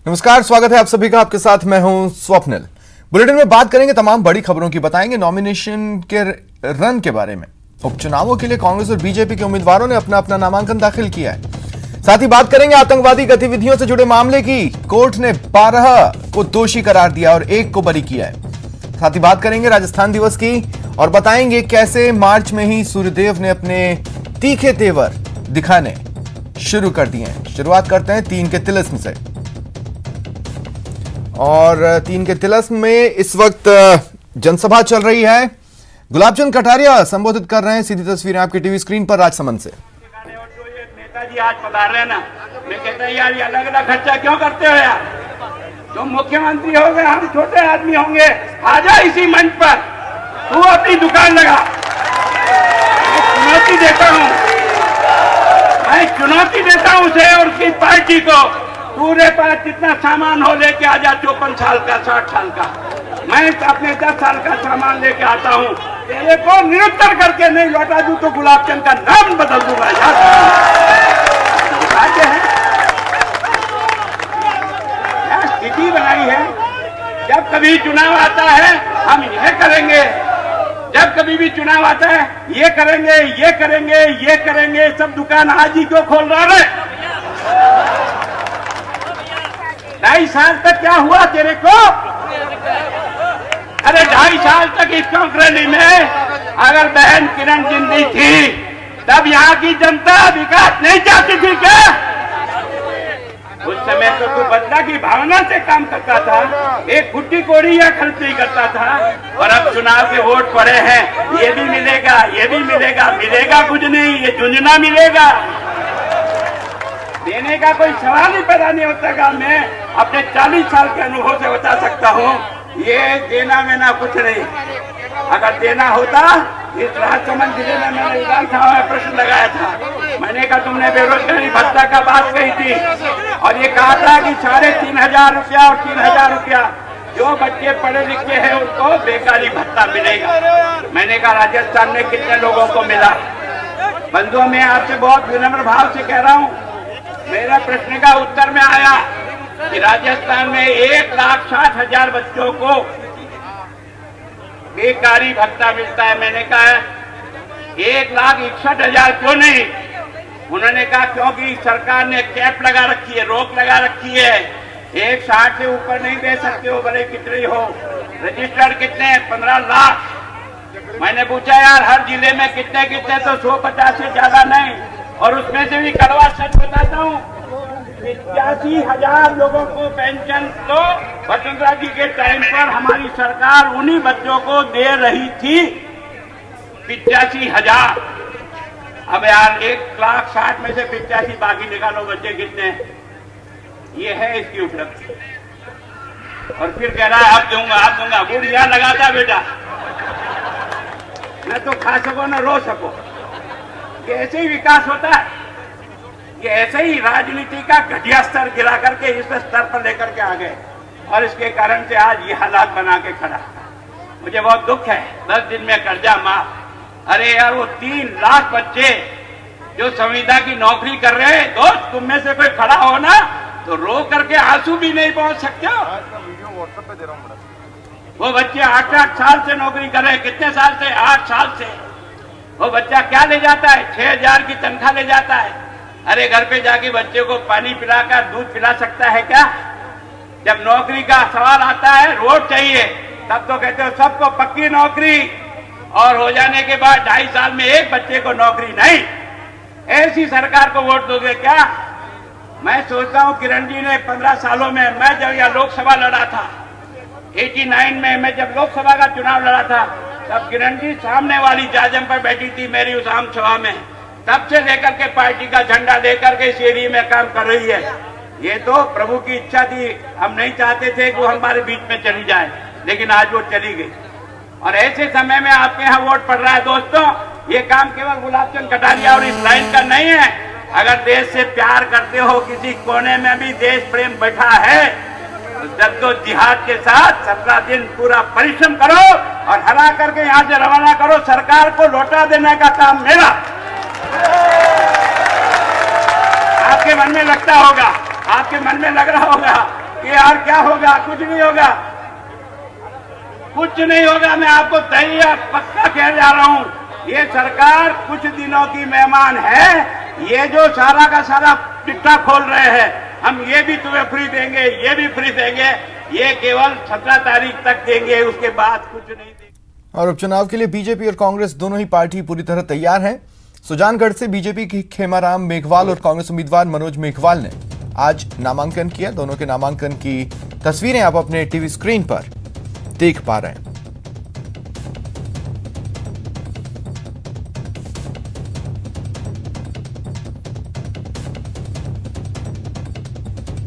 नमस्कार, स्वागत है आप सभी का। आपके साथ मैं हूं स्वप्निल। बुलेटिन में बात करेंगे तमाम बड़ी खबरों की, बताएंगे नॉमिनेशन के रन के बारे में। उपचुनावों के लिए कांग्रेस और बीजेपी के उम्मीदवारों ने अपना अपना नामांकन दाखिल किया है। साथ ही बात करेंगे आतंकवादी गतिविधियों से जुड़े मामले की। कोर्ट ने 12 को दोषी करार दिया और 1 को बरी किया है। साथ ही बात करेंगे राजस्थान दिवस की और बताएंगे कैसे मार्च में ही सूर्यदेव ने अपने तीखे तेवर दिखाने शुरू कर दिए हैं। शुरुआत करते हैं 3 के तिलिस्म से। और 3 के तिलिस्म में इस वक्त जनसभा चल रही है। गुलाबचंद कटारिया संबोधित कर रहे हैं। सीधी तस्वीरें आपकी टीवी स्क्रीन पर राजसमंद से। नेताजी आज पधार रहे ना, मैं कहता है यार ये अलग अलग खर्चा क्यों करते हो यार? तुम मुख्यमंत्री हो गए, हम छोटे आदमी होंगे, आजा इसी मंच पर, तू अपनी दुकान लगा। चुनौती देता हूँ, मैं चुनौती देता हूँ उसे और उसकी पार्टी को। पूरे पास जितना सामान हो लेके आजा, 54 साल का, 60 साल का। मैं अपने 10 साल का सामान लेके आता हूँ। तेरे को निरुत्तर करके नहीं लौटा दूं तो गुलाबचंद का नाम बदल दूंगा यार। स्थिति बनाई है, जब कभी चुनाव आता है हम ये करेंगे, जब कभी भी चुनाव आता है ये करेंगे, ये करेंगे, ये करेंगे। सब दुकान आज ही क्यों खोल रहा है? 2.5 साल तक क्या हुआ तेरे को? अरे 2.5 साल तक इस कांग्रेस में अगर बहन किरण जिंदी थी तब यहाँ की जनता विकास नहीं चाहती थी क्या? उस समय तो तू बदला की भावना से काम करता था, एक कुट्टी कोड़ी या खर्च नहीं करता था। और अब चुनाव के वोट पड़े हैं, ये भी मिलेगा, ये भी मिलेगा, मिलेगा कुछ नहीं, ये झुंझुना मिलेगा। देने का कोई सवाल ही पैदा नहीं होता का। मैं अपने 40 साल के अनुभव से बता सकता हूँ, ये देना मेना कुछ नहीं। अगर देना होता, इस राजसमंद जिले में मैंने विधानसभा में प्रश्न लगाया था। मैंने कहा तुमने बेरोजगारी भत्ता का बात कही थी और ये कहा था कि 3,500 रुपया और 3,000 रुपया जो बच्चे पढ़े लिखे हैं उनको बेकारी भत्ता मिलेगा। मैंने कहा राजस्थान में कितने लोगों को मिला? बंधुओं, मैं आपसे बहुत विनम्र भाव से कह रहा हूँ, मेरा प्रश्न का उत्तर में आया कि राजस्थान में 1,60,000 बच्चों को बेकारी भत्ता मिलता है। मैंने कहा 1,61,000 क्यों नहीं? उन्होंने कहा क्योंकि सरकार ने कैप लगा रखी है, रोक लगा रखी है। 1,60 से ऊपर नहीं दे सकते हो, भले कितने हो। रजिस्टर्ड कितने? 15 लाख। मैंने पूछा यार हर जिले में कितने कितने, तो 150 से ज्यादा नहीं। और उसमें से भी कड़वा सच बताता हूँ, 85,000 लोगों को पेंशन तो वसुंधरा जी के टाइम पर हमारी सरकार उन्हीं बच्चों को दे रही थी, 85,000। अब यार 1,60,000 में से 85 बाकी निकालो, बच्चे कितने? ये है इसकी उपलब्धि। और फिर कह रहा है आप दूंगा, आप दूंगा। बुढ़िया लगाता बेटा, न तो खा सको न रो सको। ये ऐसे ही विकास होता है, ये ऐसे ही राजनीति का घटिया स्तर गिरा करके इस स्तर पर लेकर के आ गए और इसके कारण से आज ये हालात बना के खड़ा। मुझे बहुत दुख है, 10 दिन में कर्जा माफ। अरे यार वो 3 लाख बच्चे जो संविदा की नौकरी कर रहे हैं, दोस्त तुम में से कोई खड़ा हो ना तो रो करके आंसू भी नहीं पहुंच सकते हो। वो बच्चे 8-8 साल से नौकरी कर रहे हैं। कितने साल से? 8 साल से। वो बच्चा क्या ले जाता है? 6,000 की तनख्वाह ले जाता है। अरे घर पे जाके बच्चे को पानी पिलाकर दूध पिला सकता है क्या? जब नौकरी का सवाल आता है, रोड चाहिए, तब तो कहते हो सबको पक्की नौकरी, और हो जाने के बाद 2.5 साल में एक बच्चे को नौकरी नहीं। ऐसी सरकार को वोट दोगे क्या? मैं सोचता हूँ किरण जी ने 15 सालों में, मैं जब यह लोकसभा लड़ा था 89 में, मैं जब लोकसभा का चुनाव लड़ा था तब किरण जी सामने वाली जाजम पर बैठी थी मेरी उस आम सभा में। तब से लेकर के पार्टी का झंडा लेकर के इस एरिया में काम कर रही है। ये तो प्रभु की इच्छा थी, हम नहीं चाहते थे कि वो हमारे बीच में चली जाए, लेकिन आज वो चली गई। और ऐसे समय में आपके यहाँ वोट पड़ रहा है दोस्तों। ये काम केवल गुलाबचंद कटारिया और इस लाइन का नहीं है। अगर देश से प्यार करते हो, किसी कोने में भी देश प्रेम बैठा है, जद्दोजहद के साथ 17 दिन पूरा परिश्रम करो और हरा करके यहाँ से रवाना करो। सरकार को लौटा देने का काम मेरा। आपके मन में लगता होगा, आपके मन में लग रहा होगा कि यार क्या होगा, कुछ नहीं होगा, कुछ नहीं होगा। मैं आपको तय पक्का कह जा रहा हूं, ये सरकार कुछ दिनों की मेहमान है। ये जो सारा का सारा चिट्ठा खोल रहे हैं, हम ये भी तुम्हें फ्री देंगे, ये भी फ्री देंगे, ये केवल 17 तारीख तक देंगे, उसके बाद कुछ नहीं देंगे। और उपचुनाव के लिए बीजेपी और कांग्रेस दोनों ही पार्टी पूरी तरह तैयार हैं। सुजानगढ़ से बीजेपी की खेमाराम मेघवाल और कांग्रेस उम्मीदवार मनोज मेघवाल ने आज नामांकन किया। दोनों के नामांकन की तस्वीरें आप अपने टीवी स्क्रीन पर देख पा रहे हैं।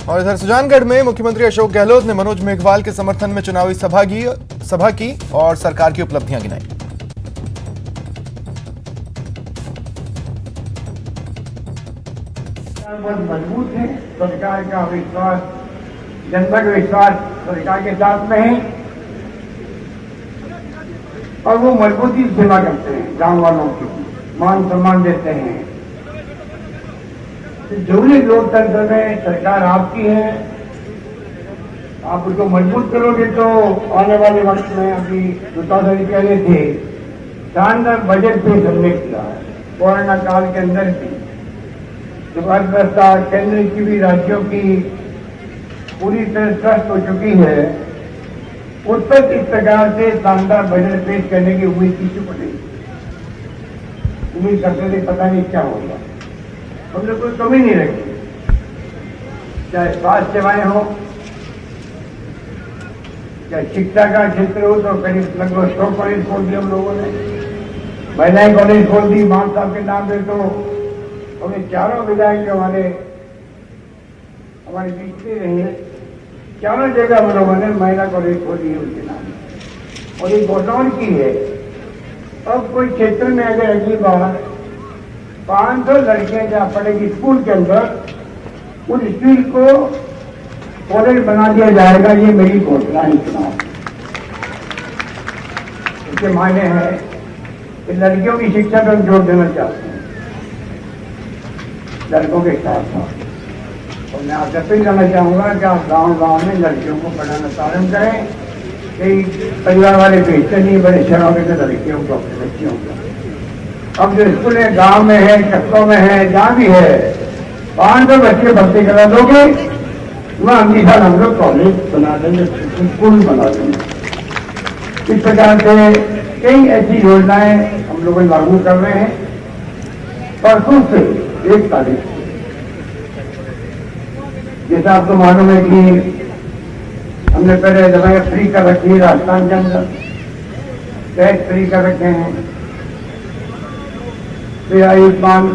और इधर सुजानगढ़ में मुख्यमंत्री अशोक गहलोत ने मनोज मेघवाल के समर्थन में चुनावी सभा की और सरकार की उपलब्धियां गिनाई। बहुत मजबूत है, सरकार का विश्वास, जनता का विश्वास सरकार के साथ में है और वो मजबूती से सेवा करते हैं, गांव वालों की मान सम्मान देते हैं। जो भी लोकतंत्र में सरकार आपकी है, आप उसको मजबूत करोगे तो आने वाले वक्त में अभी 2000 पहले थे शानदार बजट पेश हमने किया कोरोना काल के अंदर भी, जो अर्थव्यवस्था केंद्र की भी राज्यों की पूरी तरह त्रस्त हो चुकी है, उस पर इस प्रकार से शानदार बजट पेश करने की उम्मीद किसी को नहीं। उम्मीद करते थे पता नहीं क्या होगा, हमने कोई कमी नहीं रखी, चाहे स्वास्थ्य सेवाएं हो, चाहे शिक्षा का क्षेत्र हो, तो करीब लगभग 100 कॉलेज खोल दिए हम लोगों ने, महिलाएं कॉलेज खोल दी। मान साहब के नाम पे तो हमें चारों विधायक जो हमारे बीच में रहे, चारों जगह हम लोगों ने महिला कॉलेज खोल दिए उनके नाम। और एक घोषणा की है, अब कोई क्षेत्र में अगर अगली बार 500 लड़कियां जहाँ पढ़ेगी स्कूल के अंदर, उस स्कूल को कॉलेज बना दिया जाएगा। ये मेरी घोषणा ही चुनाव। इसके मायने हैं कि लड़कियों की शिक्षा पर जोर देना चाहते हैं, लड़कों के साथ साथ। और मैं आपसे अपील करना चाहूंगा कि आप गांव-गांव में लड़कियों को पढ़ाना प्रारंभ करें। कई परिवार वाले भेजते नहीं, बड़े शहरों में तो लड़कियों को, अपने बच्चियों को। अब जो स्कूल है, गांव में है, कस्बों में है, जहां भी है, 500 बच्चे भर्ती करा दोगे, वहां अगली साल हम लोग कॉलेज बना देंगे, स्कूल बना देंगे। इस प्रकार से कई ऐसी योजनाएं हम लोग लागू कर रहे हैं। परसों से 1 तारीख, जैसा आपको मालूम है कि हमने पहले दवाएं फ्री कर रखी है, राजस्थान के अंदर टेस्ट फ्री कर रखे हैं। फिर आयुष्मान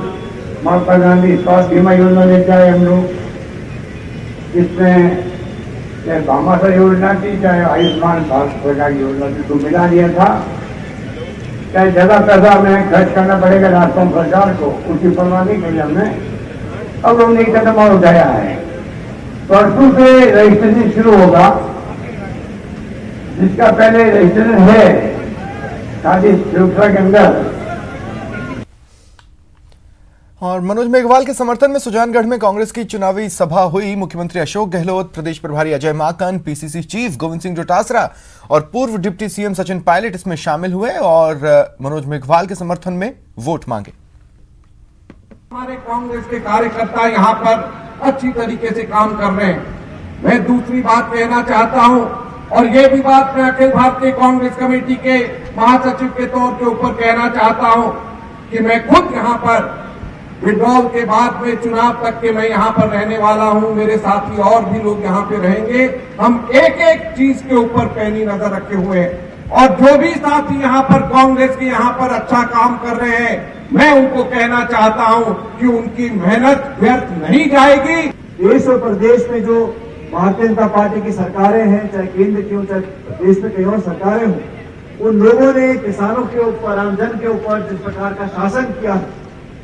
महात्मा गांधी स्वास्थ्य बीमा योजना लेके आए हम लोग, जिसमें चाहे भामाशाह योजना थी, चाहे आयुष्मान भारत सरकार की योजना थी, तो मिला दिया था। चाहे ज्यादा पैसा हमें खर्च करना पड़ेगा राजस्थान सरकार को, उसकी परवाह नहीं करी हमने। अब हमने एक कदम और उठाया है, परसों से रजिस्ट्रेशन शुरू होगा। जिसका पहले रजिस्ट्रेशन है शादी सुरक्षा के अंदर। और मनोज मेघवाल के समर्थन में सुजानगढ़ में कांग्रेस की चुनावी सभा हुई। मुख्यमंत्री अशोक गहलोत, प्रदेश प्रभारी अजय माकन, पीसीसी चीफ गोविंद सिंह डोटासरा और पूर्व डिप्टी सीएम सचिन पायलट इसमें शामिल हुए और मनोज मेघवाल के समर्थन में वोट मांगे। हमारे कांग्रेस के कार्यकर्ता यहाँ पर अच्छी तरीके से काम कर रहे हैं। मैं दूसरी बात कहना चाहता हूँ, और ये भी बात मैं अखिल भारतीय कांग्रेस कमेटी के महासचिव के तौर के ऊपर कहना चाहता हूँ कि मैं खुद यहाँ पर विड्रॉल के बाद में चुनाव तक के मैं यहाँ पर रहने वाला हूँ। मेरे साथी और भी लोग यहाँ पे रहेंगे। हम एक एक चीज के ऊपर पैनी नजर रखे हुए हैं, और जो भी साथी यहाँ पर कांग्रेस के यहाँ पर अच्छा काम कर रहे हैं, मैं उनको कहना चाहता हूँ कि उनकी मेहनत व्यर्थ नहीं जाएगी। देश और प्रदेश में जो भारतीय जनता पार्टी की सरकारें हैं, चाहे केंद्र की हो, चाहे देश में कई और सरकारें हों, उन लोगों ने किसानों के ऊपर, आमजन के ऊपर जिस प्रकार का शासन किया,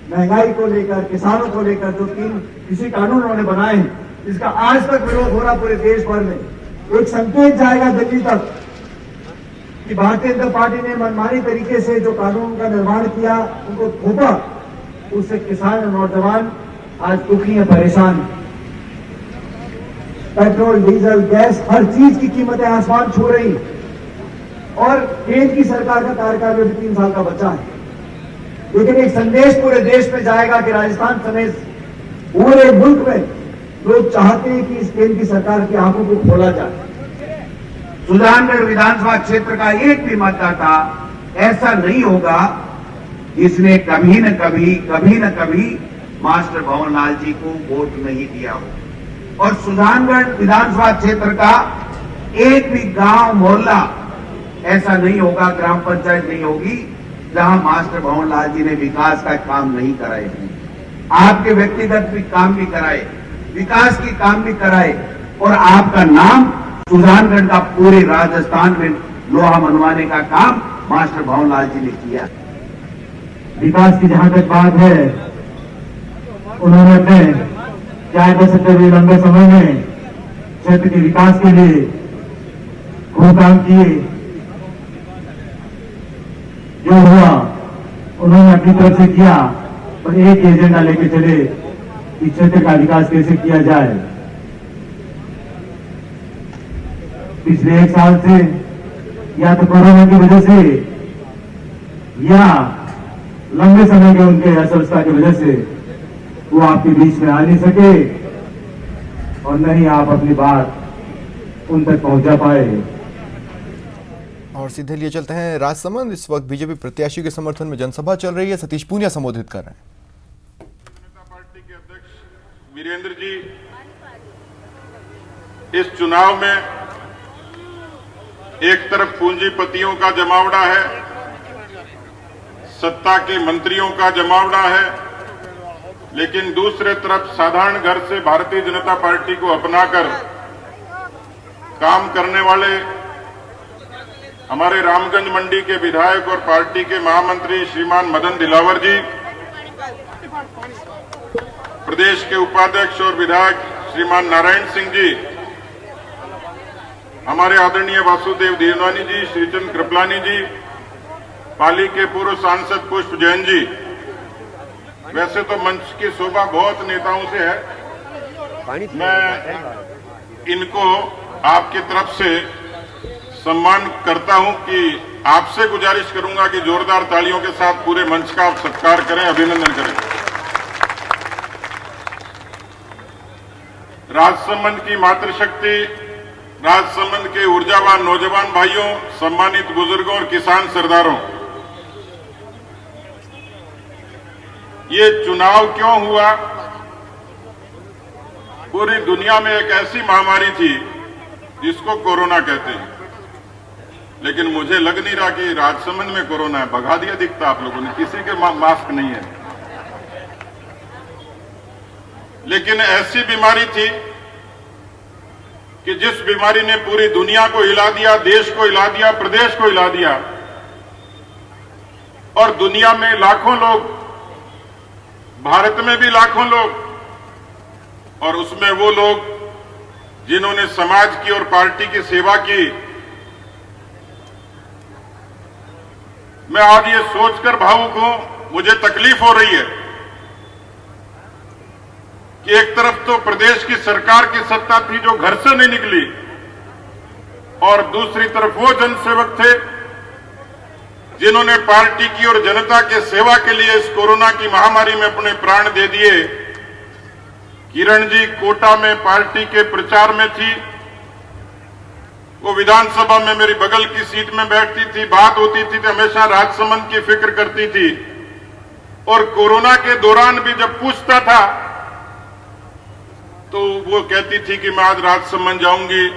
महंगाई को लेकर, किसानों को लेकर जो 3 कृषि कानून उन्होंने बनाए हैं, जिसका आज तक विरोध हो रहा पूरे देश भर में, एक संकेत जाएगा दिल्ली तक कि भारतीय जनता पार्टी ने मनमानी तरीके से जो कानून का निर्माण किया, उनको थोपा, उससे किसान और नौजवान आज दुखी है, परेशान। पेट्रोल, डीजल, गैस, हर चीज की कीमतें आसमान छू रही। और केंद्र की सरकार का कार्यकाल में 3 साल का बचा है, लेकिन एक संदेश पूरे देश में जाएगा कि राजस्थान समेत पूरे मुल्क में लोग चाहते हैं कि इस केंद्र की सरकार की आंखों को खोला जाए। सुजानगढ़ विधानसभा क्षेत्र का एक भी मतदाता ऐसा नहीं होगा जिसने कभी न कभी मास्टर भंवरलाल जी को वोट नहीं दिया हो। और सुजानगढ़ विधानसभा क्षेत्र का एक भी गांव मोहल्ला ऐसा नहीं होगा, ग्राम पंचायत नहीं होगी जहां मास्टर भंवरलाल जी ने विकास का काम नहीं कराए हैं। आपके व्यक्तिगत भी काम भी कराए, विकास की काम भी कराए, और आपका नाम सुजानगढ़ का पूरे राजस्थान में लोहा मनवाने का काम मास्टर भंवरलाल जी ने किया। विकास की जहां तक बात है, उन्होंने अपने 4 दशक के लंबे समय में क्षेत्र के विकास के लिए खूब काम किए। जो हुआ उन्होंने अपनी तरफ से किया, और एक एजेंडा लेके चले कि क्षेत्र का विकास कैसे किया जाए। पिछले 1 साल से या तो कोरोना की वजह से या लंबे समय के उनके असवस्थता की वजह से वो आपके बीच में आ नहीं सके, और न ही आप अपनी बात उन तक पहुंचा पाए। और सीधे लिए चलते हैं राजसमंद। इस वक्त बीजेपी प्रत्याशी के समर्थन में जनसभा चल रही है। सतीश पूनिया संबोधित कर रहे हैं। जनता पार्टी के अध्यक्ष वीरेंद्र जी इस चुनाव में एक तरफ पूंजीपतियों का जमावड़ा है, सत्ता के मंत्रियों का जमावड़ा है, लेकिन दूसरे तरफ साधारण घर से भारतीय जनता पार्टी को अपनाकर काम करने वाले हमारे रामगंज मंडी के विधायक और पार्टी के महामंत्री श्रीमान मदन दिलावर जी, प्रदेश के उपाध्यक्ष और विधायक श्रीमान नारायण सिंह जी, हमारे आदरणीय वासुदेव देवनानी जी, श्रीचंद कृपलानी जी, पाली के पूर्व सांसद पुष्प जैन जी। वैसे तो मंच की शोभा बहुत नेताओं से है, मैं इनको आपकी तरफ से सम्मान करता हूं कि आपसे गुजारिश करूंगा कि जोरदार तालियों के साथ पूरे मंच का आप सत्कार करें, अभिनंदन करें। राजसमंद की मातृशक्ति, राजसमंद के ऊर्जावान नौजवान भाइयों, सम्मानित बुजुर्गों और किसान सरदारों, ये चुनाव क्यों हुआ? पूरी दुनिया में एक ऐसी महामारी थी जिसको कोरोना कहते हैं, लेकिन मुझे लग नहीं रहा कि राजसमंद में कोरोना है। भगा दिया दिखता आप लोगों ने, किसी के मास्क नहीं है। लेकिन ऐसी बीमारी थी कि जिस बीमारी ने पूरी दुनिया को हिला दिया, देश को हिला दिया, प्रदेश को हिला दिया, और दुनिया में लाखों लोग, भारत में भी लाखों लोग, और उसमें वो लोग जिन्होंने समाज की और पार्टी की सेवा की। मैं आज ये सोचकर भावुक हूं, मुझे तकलीफ हो रही है कि एक तरफ तो प्रदेश की सरकार की सत्ता थी जो घर से नहीं निकली, और दूसरी तरफ वो जनसेवक थे जिन्होंने पार्टी की और जनता के सेवा के लिए इस कोरोना की महामारी में अपने प्राण दे दिए। किरण जी कोटा में पार्टी के प्रचार में थी, वो विधानसभा में मेरी बगल की सीट में बैठती थी, बात होती थी तो हमेशा राजसमंद की फिक्र करती थी, और कोरोना के दौरान भी जब पूछता था तो वो कहती थी कि मैं आज राजसमंद जाऊंगी,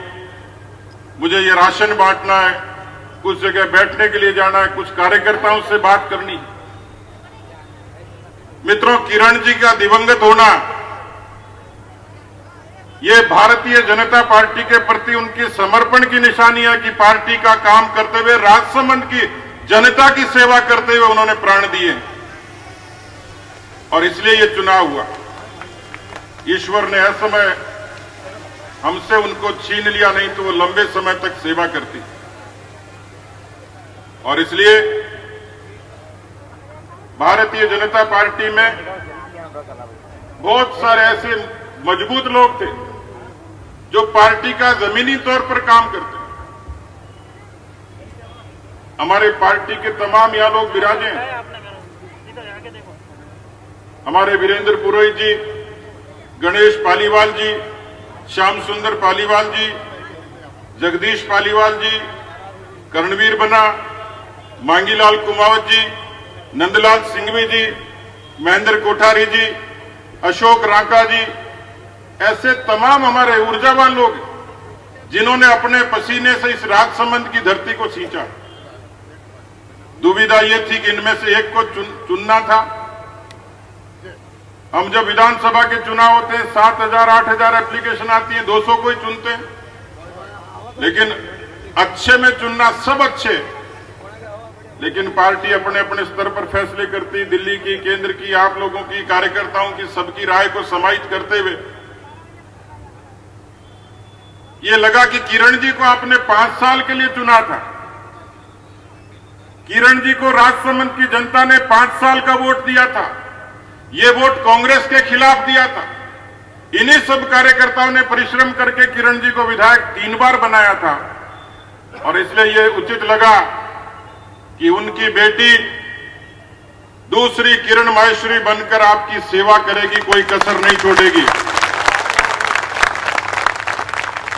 मुझे ये राशन बांटना है, कुछ जगह बैठने के लिए जाना है, कुछ कार्यकर्ताओं से बात करनी है। मित्रों, किरण जी का दिवंगत होना ये भारतीय जनता पार्टी के प्रति उनके समर्पण की निशानी है कि पार्टी का काम करते हुए, राजसमंद की जनता की सेवा करते हुए उन्होंने प्राण दिए, और इसलिए ये चुनाव हुआ। ईश्वर ने असमय हमसे उनको छीन लिया, नहीं तो वो लंबे समय तक सेवा करती। और इसलिए भारतीय जनता पार्टी में बहुत सारे ऐसे मजबूत लोग थे जो पार्टी का जमीनी तौर पर काम करते हैं। हमारे पार्टी के तमाम यहाँ लोग विराजे हैं। हमारे वीरेंद्र पुरोहित जी, गणेश पालीवाल जी, श्याम सुंदर पालीवाल जी, जगदीश पालीवाल जी, कर्णवीर बना, मांगीलाल कुमावत जी, नंदलाल सिंघवी जी, महेंद्र कोठारी जी, अशोक रांका जी, ऐसे तमाम हमारे ऊर्जावान लोग जिन्होंने अपने पसीने से इस राजसमंद की धरती को सींचा। दुविधा ये थी कि इनमें से एक को चुनना था। हम जब विधानसभा के चुनाव होते हैं 7,000 8,000 एप्लीकेशन आती हैं, 200 को ही चुनते हैं, लेकिन अच्छे में चुनना सब अच्छे, लेकिन पार्टी अपने अपने स्तर पर फैसले करती, दिल्ली की, केंद्र की, आप लोगों की, कार्यकर्ताओं की, सबकी राय को समाहित करते हुए ये लगा कि किरण जी को आपने 5 साल के लिए चुना था। किरण जी को राजसमंद की जनता ने 5 साल का वोट दिया था। ये वोट कांग्रेस के खिलाफ दिया था। इन्हीं सब कार्यकर्ताओं ने परिश्रम करके किरण जी को विधायक 3 बार बनाया था, और इसलिए ये उचित लगा कि उनकी बेटी दूसरी किरण माहेश्वरी बनकर आपकी सेवा करेगी, कोई कसर नहीं छोड़ेगी।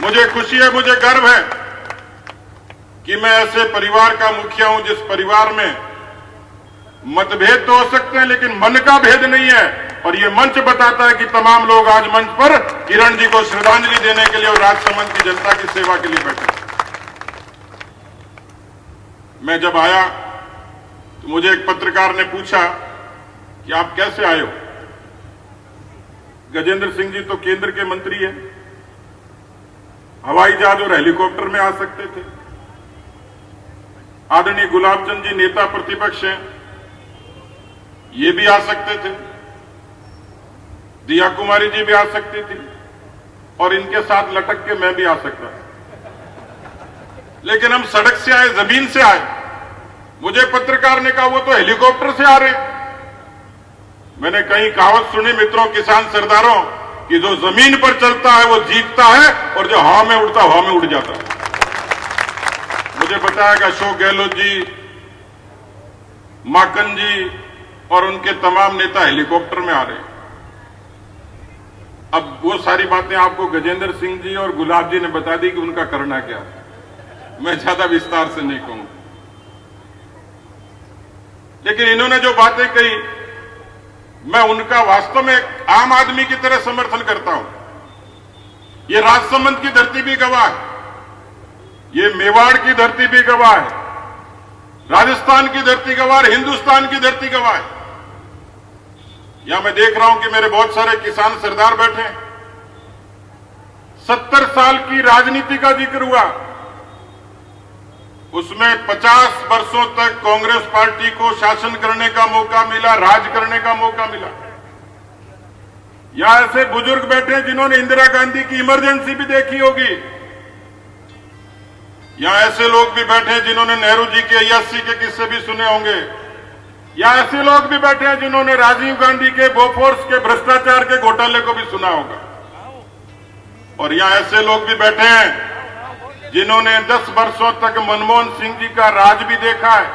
मुझे खुशी है, मुझे गर्व है कि मैं ऐसे परिवार का मुखिया हूं जिस परिवार में मतभेद तो हो सकते हैं लेकिन मन का भेद नहीं है। और ये मंच बताता है कि तमाम लोग आज मंच पर किरण जी को श्रद्धांजलि देने के लिए और राजसमंद की जनता की सेवा के लिए बैठे। मैं जब आया तो मुझे एक पत्रकार ने पूछा कि आप कैसे आए हो। गजेंद्र सिंह जी तो केंद्र के मंत्री हैं, हवाई जहाज और हेलीकॉप्टर में आ सकते थे। आदरणीय गुलाब चंद जी नेता प्रतिपक्ष हैं, ये भी आ सकते थे। दिया कुमारी जी भी आ सकती थी, और इनके साथ लटक के मैं भी आ सकता था, लेकिन हम सड़क से आए, जमीन से आए। मुझे पत्रकार ने कहा वो तो हेलीकॉप्टर से आ रहे। मैंने कहीं कहावत सुनी मित्रों, किसान सरदारों, कि जो जमीन पर चलता है वो जीतता है और जो हवा में उड़ता हवा में उड़ जाता है। मुझे बताया कि अशोक गहलोत जी, माकन जी और उनके तमाम नेता हेलीकॉप्टर में आ रहे हैं। अब वो सारी बातें आपको गजेंद्र सिंह जी और गुलाब जी ने बता दी कि उनका करना क्या है। मैं ज्यादा विस्तार से नहीं कहूंगा, लेकिन इन्होंने जो बातें कही मैं उनका वास्तव में एक आम आदमी की तरह समर्थन करता हूं। ये राजसमंद की धरती भी गवाह है, ये मेवाड़ की धरती भी गवाह है, राजस्थान की धरती गवाह है, हिंदुस्तान की धरती गवाह है। यहां मैं देख रहा हूं कि मेरे बहुत सारे किसान सरदार बैठे हैं। 70 साल की राजनीति का जिक्र हुआ, उसमें 50 वर्षों तक कांग्रेस पार्टी को शासन करने का मौका मिला, राज करने का मौका मिला। यहां ऐसे बुजुर्ग बैठे हैं जिन्होंने इंदिरा गांधी की इमरजेंसी भी देखी होगी। यहां ऐसे लोग भी बैठे हैं जिन्होंने नेहरू जी के 81 के किस्से भी सुने होंगे। यहां ऐसे लोग भी बैठे हैं जिन्होंने राजीव गांधी के बोफोर्स के भ्रष्टाचार के घोटाले को भी सुना होगा। और यहां ऐसे लोग भी बैठे हैं जिन्होंने 10 वर्षों तक मनमोहन सिंह जी का राज भी देखा है।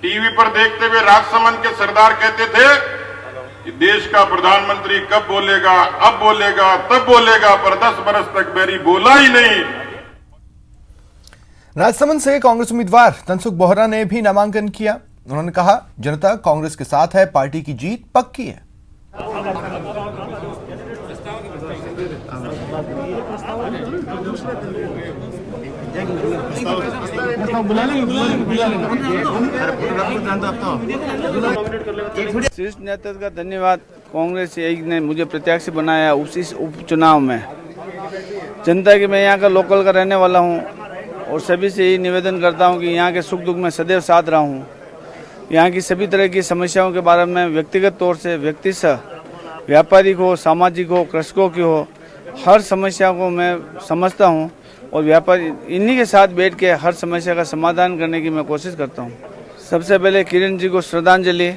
टीवी पर देखते हुए राजसमंद के सरदार कहते थे कि देश का प्रधानमंत्री कब बोलेगा, अब बोलेगा, तब बोलेगा, पर 10 वर्ष तक मेरी बोला ही नहीं। राजसमंद से कांग्रेस उम्मीदवार तनसुख बोहरा ने भी नामांकन किया। उन्होंने कहा, जनता कांग्रेस के साथ है, पार्टी की जीत पक्की है। शीर्ष नेतृत्व का धन्यवाद। कांग्रेस ने मुझे प्रत्याशी बनाया उस उपचुनाव में। जनता की मैं यहाँ का लोकल का रहने वाला हूँ और सभी से यही निवेदन करता हूँ कि यहाँ के सुख दुख में सदैव साथ रहा हूँ। यहाँ की सभी तरह की समस्याओं के बारे में व्यक्तिगत तौर से व्यक्ति से व्यापारिक हो, सामाजिक हो, कृषकों की हो, हर समस्या को मैं समझता हूँ और व्यापारी इन्हीं के साथ बैठ के हर समस्या का समाधान करने की मैं कोशिश करता हूँ। सबसे पहले किरण जी को श्रद्धांजलि।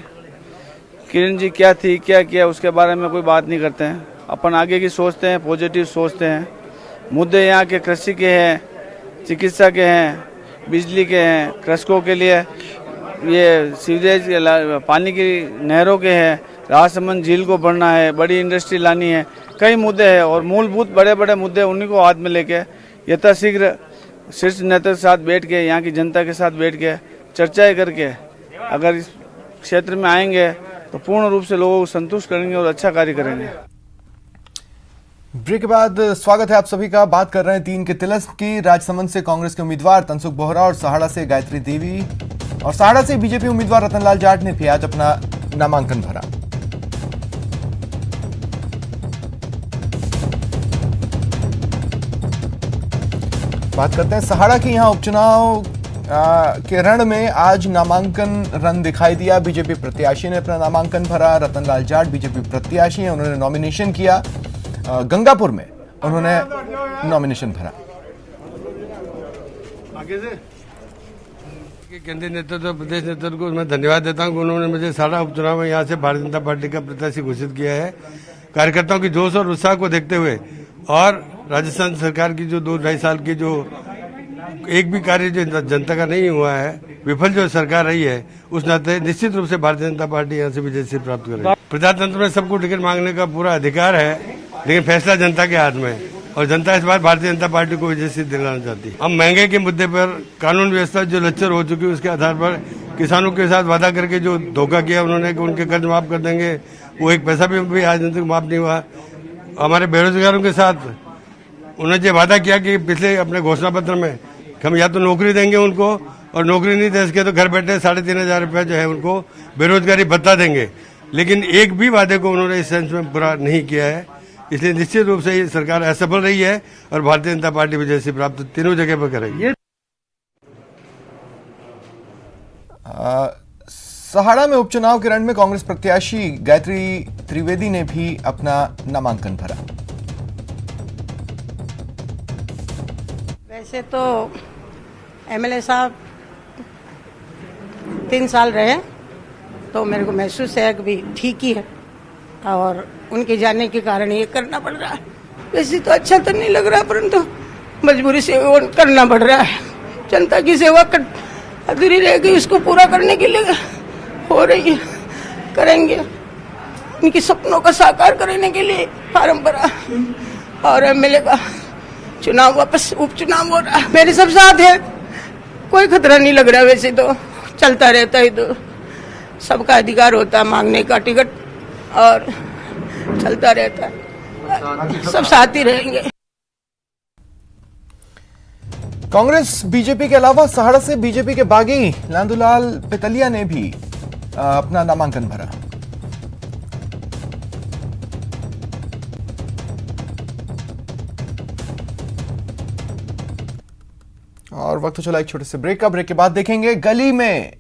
किरण जी क्या थी, क्या किया, उसके बारे में कोई बात नहीं करते हैं। अपन आगे की सोचते हैं, पॉजिटिव सोचते हैं मुद्दे यहाँ के कृषि के हैं, चिकित्सा के हैं, बिजली के हैं, कृषकों के लिए ये सीवरेज पानी की नहरों के हैं, राजसमंद झील को बढ़ना है, बड़ी इंडस्ट्री लानी है, कई मुद्दे हैं और मूलभूत बड़े बड़े मुद्दे उन्हीं को हाथ में लेके यथाशीघ्र शीर्ष नेतृत्व के साथ बैठ के यहाँ की जनता के साथ बैठ के चर्चाएं करके अगर इस क्षेत्र में आएंगे तो पूर्ण रूप से लोगों को संतुष्ट करेंगे और अच्छा कार्य करेंगे। ब्रेक के बाद स्वागत है आप सभी का। बात कर रहे हैं 3 के तिलस्म की। राजसमंद से कांग्रेस के उम्मीदवार तनसुख बोहरा और सहाड़ा से गायत्री देवी और सहाड़ा से बीजेपी उम्मीदवार रतनलाल जाट ने भी आज अपना नामांकन भरा। बात करते हैं सहाड़ा की। यहां उपचुनाव के रण में आज नामांकन रन दिखाई दिया। बीजेपी प्रत्याशी ने अपना नामांकन भरा। रतनलाल जाट बीजेपी प्रत्याशी हैं, उन्होंने नॉमिनेशन किया। गंगापुर में उन्होंने नॉमिनेशन भरा। केंद्रीय नेतृत्व प्रदेश नेतृत्व को मैं धन्यवाद देता हूं कि उन्होंने मुझे सहाड़ा उपचुनाव में यहां से भारतीय जनता पार्टी का प्रत्याशी घोषित किया है। कार्यकर्ताओं की जोश और उत्साह को देखते हुए और राजस्थान सरकार की जो 2-2.5 साल की जो एक भी कार्य जो जनता का नहीं हुआ है, विफल जो सरकार रही है, उस नाते निश्चित रूप से भारतीय जनता पार्टी यहाँ से विजय से प्राप्त करेगी। प्रजातंत्र में सबको टिकट मांगने का पूरा अधिकार है, लेकिन फैसला जनता के हाथ में है और जनता इस बार भारतीय जनता पार्टी को विजय से दिलाना चाहती है। हम महंगाई के मुद्दे पर कानून व्यवस्था जो लच्चर हो चुकी है, उसके आधार पर किसानों के साथ वादा करके जो धोखा किया उन्होंने कि उनके कर्ज माफ कर देंगे, वो एक पैसा भी आज तक माफ नहीं हुआ। हमारे बेरोजगारों के साथ उन्होंने जो वादा किया कि पिछले अपने घोषणा पत्र में हम या तो नौकरी देंगे उनको और नौकरी नहीं दे सके तो घर बैठे 3,500 रुपया जो है उनको बेरोजगारी भत्ता देंगे, लेकिन एक भी वादे को उन्होंने इस सेंस में पूरा नहीं किया है। इसलिए निश्चित रूप से ये सरकार असफल रही है और भारतीय जनता पार्टी विजय से प्राप्त तीनों जगह पर करेगी। सहाड़ा में उपचुनाव के रण में कांग्रेस प्रत्याशी गायत्री त्रिवेदी ने भी अपना नामांकन भरा। वैसे तो एमएलए साहब 3 साल रहे तो मेरे को महसूस है कि भी ठीक ही है और उनके जाने के कारण ये करना पड़ रहा है। वैसे तो अच्छा तो नहीं लग रहा, परंतु मजबूरी से वो करना पड़ रहा है। जनता की सेवा अधूरी रह गई, उसको पूरा करने के लिए हो रही है, करेंगे। उनके सपनों का साकार करने के लिए फार्म भरा और एमएलए का चुनाव वापस उपचुनाव हो रहा है। मेरे सब साथ है, कोई खतरा नहीं लग रहा। वैसे तो चलता रहता है, तो सबका अधिकार होता है मांगने का टिकट और चलता रहता है, सब साथ ही रहेंगे। कांग्रेस बीजेपी के अलावा सहाड़ा से बीजेपी के बागी लांदूलाल पितलिया ने भी अपना नामांकन भरा। और वक्त तो चला एक छोटे से ब्रेक का। ब्रेक के बाद देखेंगे गली में